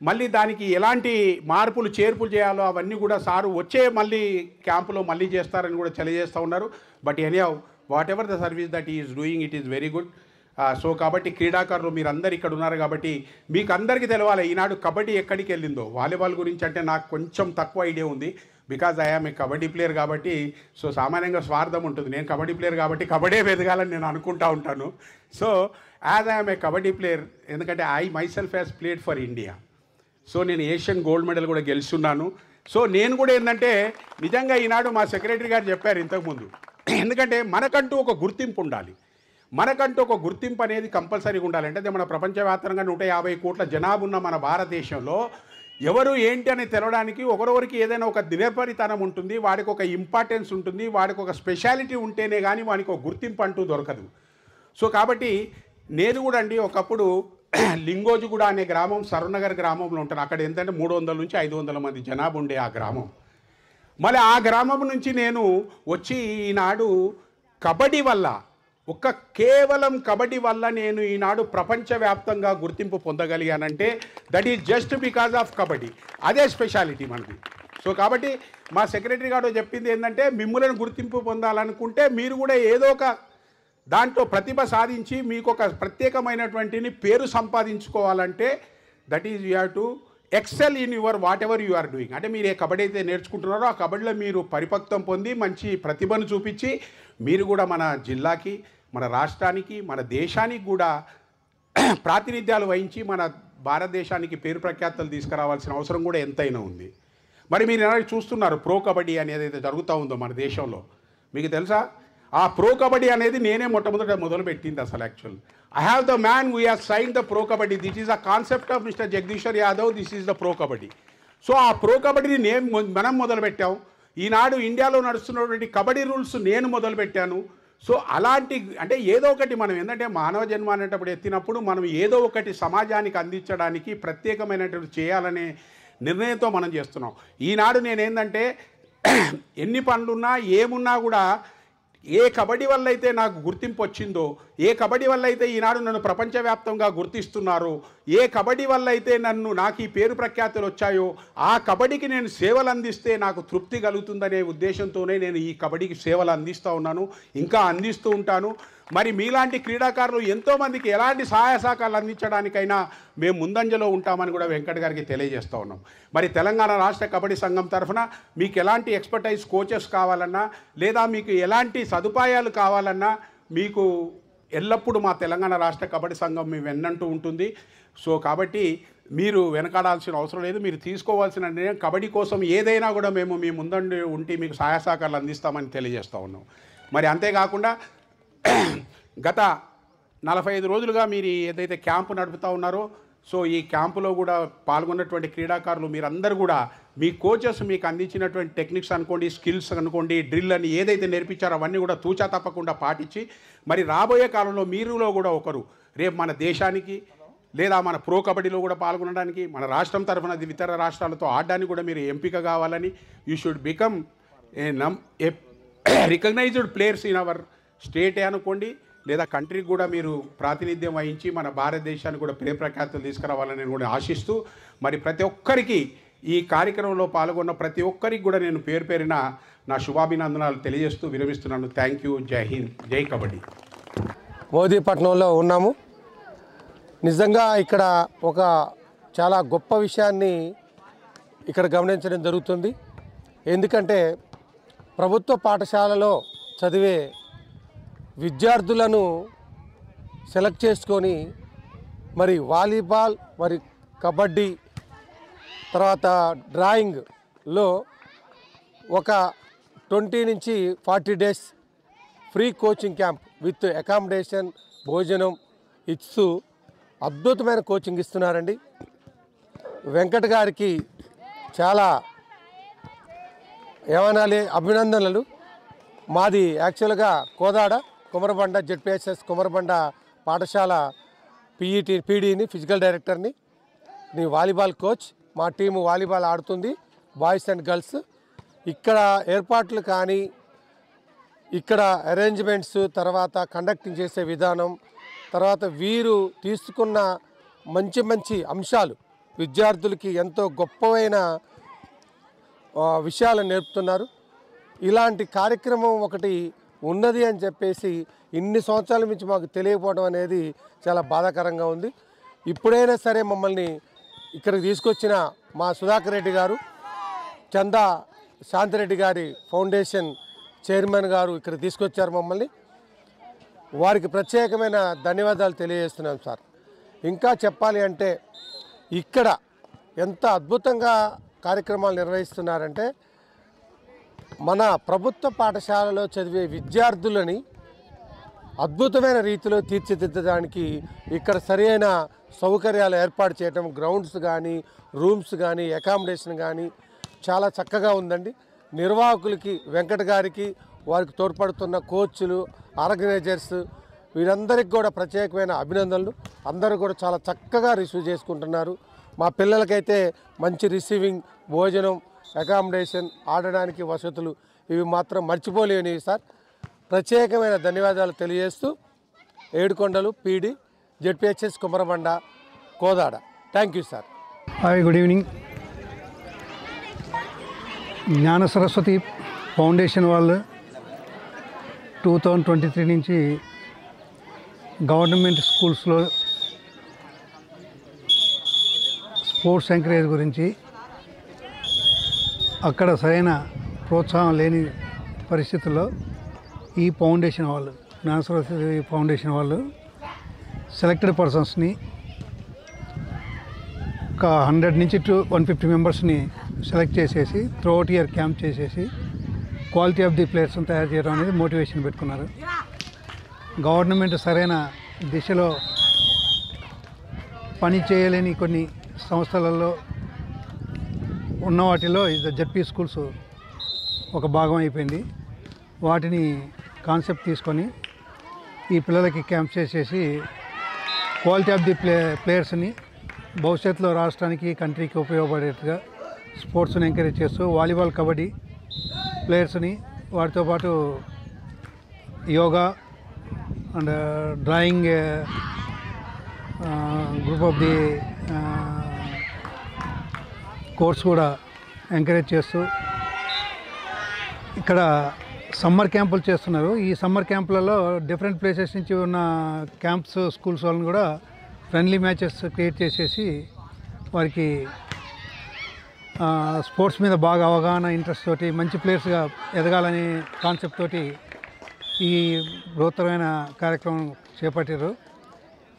మళ్ళీ దానికి ఎలాంటి మార్పులు చేర్పులు చేయాలో అవన్నీ కూడా సారు వచ్చే మళ్ళీ క్యాంపులో మళ్ళీ చేస్తారని కూడా తెలియజేస్తూ ఉన్నారు. But anyhow what ever the service that is doing it is very good. So కాబట్టి క్రీడాకారులు మీరందరూ ఇక్కడ ఉన్నారు కాబట్టి మీకు అందరికీ తెలవాలి ఈనాడు కబడ్డీ ఎక్కడికి వెళ్ళిందో. వాలీబాల్ గురించి అంటే నాకు కొంచెం తక్కువ ఐడియా ఉంది, because I am a kabaddi player కాబట్టి. సో సామాన్యంగా స్వార్థం ఉంటుంది, నేను కబడ్డీ ప్లేయర్ కాబట్టి కబడ్డీ ఎదగాలని నేను అనుకుంటూ ఉంటాను. So as I'm a kabaddi player, ఎందుకంటే I myself has played for India. So నేను ఏషియన్ గోల్డ్ మెడల్ కూడా గెలుచున్నాను. సో నేను కూడా ఏంటంటే నిజంగా ఈనాడు మా సెక్రటరీ గారు చెప్పారు ఇంతకుముందు, ఎందుకంటే మనకంటూ ఒక గుర్తింపు ఉండాలి. మనకంటూ ఒక గుర్తింపు అనేది కంపల్సరీగా ఉండాలి. అంటే మన ప్రపంచవ్యాప్తంగా 150 కోట్ల జనాభా ఉన్న మన భారతదేశంలో ఎవరు ఏంటి అని తెలవడానికి ఒకరొకరికి ఏదైనా ఒక దినపరితనం ఉంటుంది, వాడికి ఒక ఇంపార్టెన్స్ ఉంటుంది, వాడికి ఒక స్పెషాలిటీ ఉంటేనే కానీ వానికి ఒక గుర్తింపు అంటూ దొరకదు. సో కాబట్టి నేను కూడా అండి ఒకప్పుడు లింగోజిగూడ అనే గ్రామం సరూర్నగర్ గ్రామంలో ఉంటాను. అక్కడ ఏంటంటే 300 నుంచి 500 మంది జనాభా ఉండే ఆ గ్రామం. మళ్ళీ ఆ గ్రామం నుంచి నేను వచ్చి ఈనాడు కబడ్డీ వల్ల కేవలం కబడ్డీ వల్ల నేను ఈనాడు ప్రపంచవ్యాప్తంగా గుర్తింపు పొందగలిగానంటే that is just because of kabaddi. అదే స్పెషాలిటీ మనది. సో కాబట్టి మా సెక్రటరీ గారు చెప్పింది ఏంటంటే మిమ్మల్ని గుర్తింపు పొందాలనుకుంటే మీరు కూడా ఏదో ఒక దాంట్లో ప్రతిభ సాధించి మీకు ఒక ప్రత్యేకమైనటువంటి పేరు సంపాదించుకోవాలంటే that is you have to excel in your whatever you are doing. అంటే మీరు ఏ కబడ్డీ అయితే నేర్చుకుంటున్నారో ఆ కబడ్డీలో మీరు పరిపక్వం పొంది మంచి ప్రతిభను చూపించి మీరు కూడా మన జిల్లాకి, మన రాష్ట్రానికి, మన దేశానికి కూడా ప్రాతినిధ్యాలు వహించి మన భారతదేశానికి పేరు ప్రఖ్యాతలు తీసుకురావాల్సిన అవసరం కూడా ఎంతైనా ఉంది. మరి మీరు ఎలా చూస్తున్నారు ప్రో కబడ్డీ అనేది ఏదైతే జరుగుతూ ఉందో మన దేశంలో, మీకు తెలుసా? ఆ ప్రో కబడ్డీ అనేది నేనే మొదలుపెట్టింది అసలు. Actual I have the man we have sign the pro Kabaddi. This is a concept of mister Jagadishwar Yadav. This is the pro Kabaddi. So ఆ ప్రో కబడ్డీని మనం మొదలుపెట్టాం. ఈనాడు ఇండియాలో నడుస్తున్నటువంటి కబడ్డీ రూల్స్ నేను మొదలుపెట్టాను. సో అలాంటి అంటే ఏదో ఒకటి మనం ఏంటంటే మానవ జన్మ అనేటప్పుడు ఎత్తినప్పుడు మనం ఏదో ఒకటి సమాజానికి అందించడానికి ప్రత్యేకమైనటువంటి చేయాలనే నిర్ణయంతో మనం చేస్తున్నాం. ఈనాడు నేనేంటంటే ఎన్ని పనులున్నా ఏమున్నా కూడా ఏ కబడ్డీ వల్ల అయితే నాకు గుర్తింపు వచ్చిందో, ఏ కబడ్డీ వల్ల అయితే ఈనాడు నన్ను ప్రపంచవ్యాప్తంగా గుర్తిస్తున్నారో, ఏ కబడ్డీ వల్ల అయితే నాకు ఈ పేరు ప్రఖ్యాతులు వచ్చాయో ఆ కబడ్డీకి నేను సేవలు అందిస్తే నాకు తృప్తి కలుగుతుందనే ఉద్దేశంతోనే నేను ఈ కబడ్డీకి సేవలు అందిస్తూ ఉన్నాను, ఇంకా అందిస్తూ ఉంటాను. మరి మీలాంటి క్రీడాకారులు ఎంతోమందికి ఎలాంటి సహాయ సహకారాలు అందించడానికైనా మేము ముందంజలో ఉంటామని కూడా వెంకట్ గారికి తెలియజేస్తూ ఉన్నాం. మరి తెలంగాణ రాష్ట్ర కబడ్డీ సంఘం తరఫున మీకు ఎలాంటి ఎక్స్పర్టైజ్ కోచెస్ కావాలన్నా లేదా మీకు ఎలాంటి సదుపాయాలు కావాలన్నా మీకు ఎల్లప్పుడూ మా తెలంగాణ రాష్ట్ర కబడ్డీ సంఘం మీ వెన్నంటూ ఉంటుంది. సో కాబట్టి మీరు వెనకాడాల్సిన అవసరం లేదు. మీరు తీసుకోవాల్సిన నిర్ణయం కబడ్డీ కోసం ఏదైనా కూడా మేము మీ ముందండి ఉండి మీకు సహాయ సహకారాలు అందిస్తామని తెలియజేస్తూ ఉన్నాం. మరి అంతేకాకుండా గత 45 రోజులుగా మీరు ఏదైతే క్యాంపు నడుపుతూ ఉన్నారో సో ఈ క్యాంపులో కూడా పాల్గొన్నటువంటి క్రీడాకారులు మీరందరూ కూడా మీ కోచెస్ మీకు అందించినటువంటి టెక్నిక్స్ అనుకోండి, స్కిల్స్ అనుకోండి, డ్రిల్ అని ఏదైతే నేర్పించారో అవన్నీ కూడా తూచా తప్పకుండా పాటించి మరి రాబోయే కాలంలో మీరులో కూడా ఒకరు రేపు మన దేశానికి లేదా మన ప్రో కబడ్డీలో కూడా పాల్గొనడానికి మన రాష్ట్రం తరఫున ఇతర రాష్ట్రాలతో ఆడడానికి కూడా మీరు ఎంపిక కావాలని you should become a recognized players in our స్టేటే అనుకోండి లేదా కంట్రీకి కూడా మీరు ప్రాతినిధ్యం వహించి మన భారతదేశానికి కూడా పేరు ప్రఖ్యాతులు తీసుకురావాలని నేను కూడా ఆశిస్తూ మరి ప్రతి ఒక్కరికి ఈ కార్యక్రమంలో పాల్గొన్న ప్రతి ఒక్కరికి కూడా నేను పేరు పేరిన నా శుభాభినందనాలు తెలియజేస్తూ విరమిస్తున్నాను. Thank you. జై హింద్. జై కబడ్డీ. మోదీపట్నంలో ఉన్నాము. నిజంగా ఇక్కడ ఒక చాలా గొప్ప విషయాన్ని ఇక్కడ గమనించడం జరుగుతుంది. ఎందుకంటే ప్రభుత్వ పాఠశాలలో చదివే విద్యార్థులను సెలెక్ట్ చేసుకొని మరి వాలీబాల్, మరి కబడ్డీ, తర్వాత డ్రాయింగ్లో ఒక 20 నుంచి 40 days free coaching camp with accommodation, భోజనం ఇస్తూ అద్భుతమైన కోచింగ్ ఇస్తున్నారండి. వెంకట్ గారికి చాలా ఏమనాలి, అభినందనలు. మాది యాక్చువల్గా కోదాడ కుమరబండ జెడ్పిహెచ్ఎస్ కుమరబండ పాఠశాల పీడీని, ఫిజికల్ డైరెక్టర్ని. నీ వాలీబాల్ కోచ్. మా టీము వాలీబాల్ ఆడుతుంది, బాయ్స్ అండ్ గర్ల్స్. ఇక్కడ ఏర్పాట్లు కానీ, ఇక్కడ అరేంజ్మెంట్స్, తర్వాత కండక్టింగ్ చేసే విధానం, తర్వాత వీరు తీసుకున్న మంచి మంచి అంశాలు విద్యార్థులకి ఎంతో గొప్పవైన విషయాలను నేర్పుతున్నారు. ఇలాంటి కార్యక్రమం ఒకటి ఉన్నది అని చెప్పేసి ఇన్ని సంవత్సరాల నుంచి మాకు తెలియకపోవడం అనేది చాలా బాధాకరంగా ఉంది. ఇప్పుడైనా సరే మమ్మల్ని ఇక్కడికి తీసుకొచ్చిన మా సుధాకర్ రెడ్డి గారు, చందా శాంతిరెడ్డి గారి ఫౌండేషన్ చైర్మన్ గారు ఇక్కడ తీసుకొచ్చారు మమ్మల్ని. వారికి ప్రత్యేకమైన ధన్యవాదాలు తెలియజేస్తున్నాం సార్. ఇంకా చెప్పాలి అంటే ఇక్కడ ఎంత అద్భుతంగా కార్యక్రమాలు నిర్వహిస్తున్నారంటే, మన ప్రభుత్వ పాఠశాలలో చదివే విద్యార్థులని అద్భుతమైన రీతిలో తీర్చిదిద్దడానికి ఇక్కడ సరైన సౌకర్యాలు ఏర్పాటు చేయడం, గ్రౌండ్స్ కానీ, రూమ్స్ కానీ, అకామిడేషన్ కానీ చాలా చక్కగా ఉందండి. నిర్వాహకులకి, వెంకట్ గారికి, వారికి తోడ్పడుతున్న కోచ్లు, ఆర్గనైజర్స్ వీరందరికీ కూడా ప్రత్యేకమైన అభినందనలు. అందరూ కూడా చాలా చక్కగా రిసీవ్ చేసుకుంటున్నారు. మా పిల్లలకైతే మంచి రిసీవింగ్, భోజనం, అకామిడేషన్, ఆడడానికి వసతులు ఇవి మాత్రం మర్చిపోలేనివి సార్. ప్రత్యేకమైన ధన్యవాదాలు తెలియజేస్తూ Edukondalu PD ZPHS Kumarabanda Kodad. Thank you sir. Hi, good evening. Gnana Saraswathi foundation వాళ్ళు 2023 నుంచి గవర్నమెంట్ స్కూల్స్లో స్పోర్ట్స్ ఎంకరేజ్ గురించి అక్కడ సరైన ప్రోత్సాహం లేని పరిస్థితుల్లో ఈ ఫౌండేషన్ వాళ్ళు, జ్ఞాన సరస్వతి ఫౌండేషన్ వాళ్ళు సెలెక్టెడ్ పర్సన్స్ని ఒక 100 నుంచి 150 మెంబర్స్ని సెలెక్ట్ చేసేసి త్రూఅవుట్ ఇయర్ క్యాంప్ చేసేసి క్వాలిటీ ఆఫ్ ది ప్లేయర్స్ని తయారు చేయడం అనేది మోటివేషన్ పెట్టుకున్నారు. గవర్నమెంట్ సరైన దిశలో పని చేయలేని కొన్ని సంస్థలలో ఉన్న వాటిలో జెడ్పీ స్కూల్స్ ఒక భాగం అయిపోయింది. వాటిని కాన్సెప్ట్ తీసుకొని ఈ పిల్లలకి క్యాంప్ చేసేసి క్వాలిటీ ఆఫ్ ది ప్లేయర్స్ని భవిష్యత్తులో రాష్ట్రానికి, కంట్రీకి ఉపయోగపడేట్టుగా స్పోర్ట్స్ని ఎంకరేజ్ చేస్తూ వాలీబాల్, కబడ్డీ ప్లేయర్స్ని, వాటితో పాటు yoga and drawing group of the course కూడా ఎంకరేజ్ చేస్తూ ఇక్కడ సమ్మర్ క్యాంపులు చేస్తున్నారు. ఈ సమ్మర్ క్యాంపులలో డిఫరెంట్ ప్లేసెస్ నుంచి ఉన్న క్యాంప్స్, స్కూల్స్ వాళ్ళని కూడా ఫ్రెండ్లీ మ్యాచెస్ క్రియేట్ చేసేసి వారికి స్పోర్ట్స్ మీద బాగా అవగాహన, ఇంట్రెస్ట్ తోటి మంచి ప్లేయర్స్గా ఎదగాలనే కాన్సెప్ట్ తోటి ఈ బృహత్తరమైన కార్యక్రమం చేపట్టారు.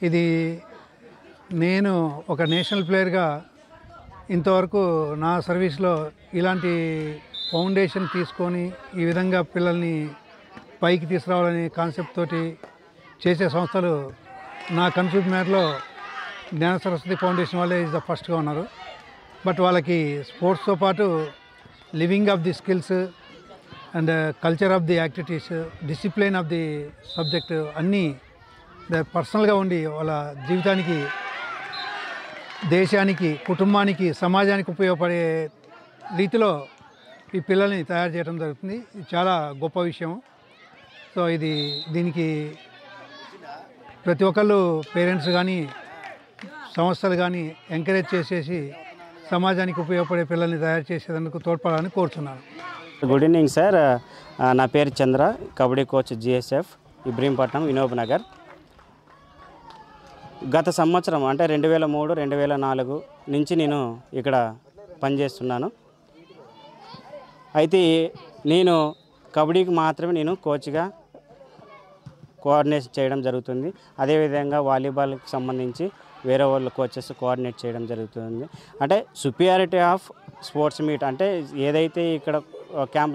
ఇది నేను ఒక నేషనల్ ప్లేయర్గా ఇంతవరకు నా సర్వీస్లో ఇలాంటి ఫౌండేషన్ తీసుకొని ఈ విధంగా పిల్లల్ని పైకి తీసుకురావాలనే కాన్సెప్ట్ తోటి చేసే సంస్థలు నా కన్ఫ్యూజ్ మ్యాట్లో జ్ఞాన సరస్వతి ఫౌండేషన్ వాళ్ళే ఈజ్ ద ఫస్ట్గా ఉన్నారు. బట్ వాళ్ళకి స్పోర్ట్స్తో పాటు living of the skills and culture of the activities, discipline of the subject అన్నీ పర్సనల్గా ఉండి వాళ్ళ జీవితానికి, దేశానికి, కుటుంబానికి, సమాజానికి ఉపయోగపడే రీతిలో ఈ పిల్లల్ని తయారు చేయడం జరుగుతుంది. ఇది చాలా గొప్ప విషయం. సో దీనికి ప్రతి ఒక్కళ్ళు, పేరెంట్స్ కానీ, సంస్థలు కానీ ఎంకరేజ్ చేసేసి సమాజానికి ఉపయోగపడే పిల్లల్ని తయారు చేసేందుకు తోడ్పడాలని కోరుతున్నాను. Good evening sir. నా పేరు చంద్ర, కబడ్డీ కోచ్ GSF, ఇబ్రహీంపట్నం, వినోబ్ నగర్. గత సంవత్సరం అంటే 2003, 2004 నుంచి నేను ఇక్కడ పనిచేస్తున్నాను. అయితే నేను కబడ్డీకి మాత్రమే నేను కోచ్గా కోఆర్డినేట్ చేయడం జరుగుతుంది. అదేవిధంగా వాలీబాల్కి సంబంధించి వేరే వాళ్ళ కోచెస్ కోఆర్డినేట్ చేయడం జరుగుతుంది. అంటే సుపీరియారిటీ ఆఫ్ స్పోర్ట్స్ మీట్ అంటే ఏదైతే ఇక్కడ క్యాంప్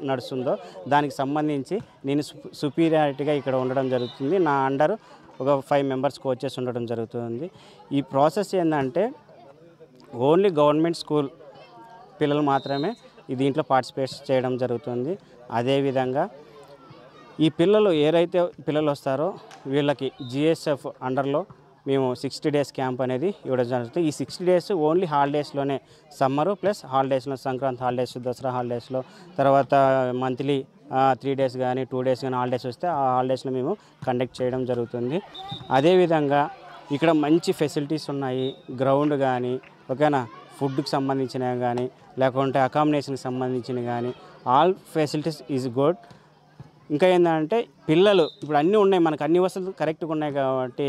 నడుస్తుందో దానికి సంబంధించి నేను సుపీరియారిటీగా ఇక్కడ ఉండడం జరుగుతుంది. నా అండర్ ఒక 5 మెంబర్స్ కోచెస్ ఉండడం జరుగుతుంది. ఈ ప్రాసెస్ ఏంటంటే ఓన్లీ గవర్నమెంట్ స్కూల్ పిల్లలు మాత్రమే దీంట్లో పార్టిసిపేట్ చేయడం జరుగుతుంది. అదేవిధంగా ఈ పిల్లలు ఏదైతే పిల్లలు వస్తారో వీళ్ళకి GSF అండర్లో మేము 60 డేస్ క్యాంప్ అనేది ఇవ్వడం జరుగుతుంది. ఈ 60 డేస్ ఓన్లీ హాలిడేస్లోనే, సమ్మరు ప్లస్ హాలిడేస్లో, సంక్రాంతి హాలిడేస్, దసరా హాలిడేస్లో, తర్వాత మంత్లీ 3 డేస్ కానీ 2 డేస్ కానీ హాలిడేస్ వస్తే ఆ హాలిడేస్లో మేము కండక్ట్ చేయడం జరుగుతుంది. అదేవిధంగా ఇక్కడ మంచి ఫెసిలిటీస్ ఉన్నాయి. గ్రౌండ్ కానీ ఓకేనా, ఫుడ్కి సంబంధించినవి కానీ లేకుంటే అకామిడేషన్కి సంబంధించినవి కానీ ఆల్ ఫెసిలిటీస్ ఈజ్ గుడ్. ఇంకా ఏంటంటే పిల్లలు ఇప్పుడు అన్నీ ఉన్నాయి, మనకు అన్ని వసతులు కరెక్ట్గా ఉన్నాయి కాబట్టి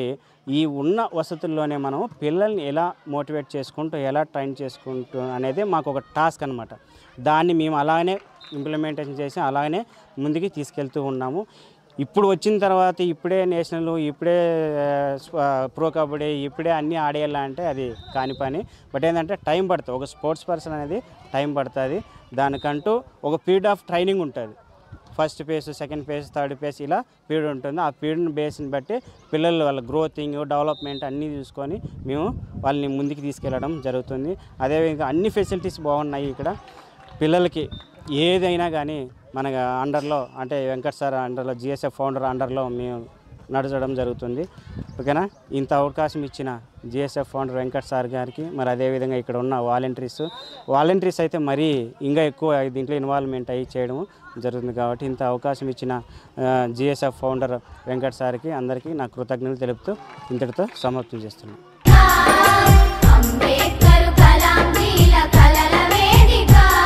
ఈ ఉన్న వసతుల్లోనే మనం పిల్లల్ని ఎలా మోటివేట్ చేసుకుంటూ ఎలా ట్రైన్ చేసుకుంటూ అనేది మాకు ఒక టాస్క్ అనమాట. దాన్ని మేము అలానే ఇంప్లిమెంటేషన్ చేసి అలానే ముందుకు తీసుకెళ్తూ ఉన్నాము. ఇప్పుడు వచ్చిన తర్వాత ఇప్పుడే నేషనల్, ఇప్పుడే ప్రో కబడ్డీ, ఇప్పుడే అన్నీ ఆడేయాలంటే అది కాని పని. బట్ ఏంటంటే టైం పడుతుంది. ఒక స్పోర్ట్స్ పర్సన్ అనేది టైం పడుతుంది. దానికంటూ ఒక పీరియడ్ ఆఫ్ ట్రైనింగ్ ఉంటుంది. First phase, second phase, third phase ఇలా పీరియడ్ ఉంటుంది. ఆ పీరియడ్ బేస్ని బట్టి పిల్లలు వాళ్ళ గ్రోతింగ్, డెవలప్మెంట్ అన్నీ చూసుకొని మేము వాళ్ళని ముందుకు తీసుకెళ్ళడం జరుగుతుంది. అదేవిధంగా అన్ని ఫెసిలిటీస్ బాగున్నాయి ఇక్కడ. పిల్లలకి ఏదైనా కానీ మన అండర్లో అంటే వెంకట్ సార్ అండర్లో, GSF ఫౌండర్ అండర్లో మేము నడచడం జరుగుతుంది. ఓకేనా. ఇంత అవకాశం ఇచ్చిన GSF ఫౌండర్ వెంకట్ సార్ గారికి, మరి అదేవిధంగా ఇక్కడ ఉన్న వాలంటీర్స్ అయితే మరీ ఇంకా ఎక్కువ దీంట్లో ఇన్వాల్వ్మెంట్ అయ్యి చేయడం జరుగుతుంది. కాబట్టి ఇంత అవకాశం ఇచ్చిన GSF ఫౌండర్ వెంకట్ సార్కి అందరికీ నా కృతజ్ఞతలు తెలుపుతూ ఇంతటితో సమాప్తం చేస్తున్నాను.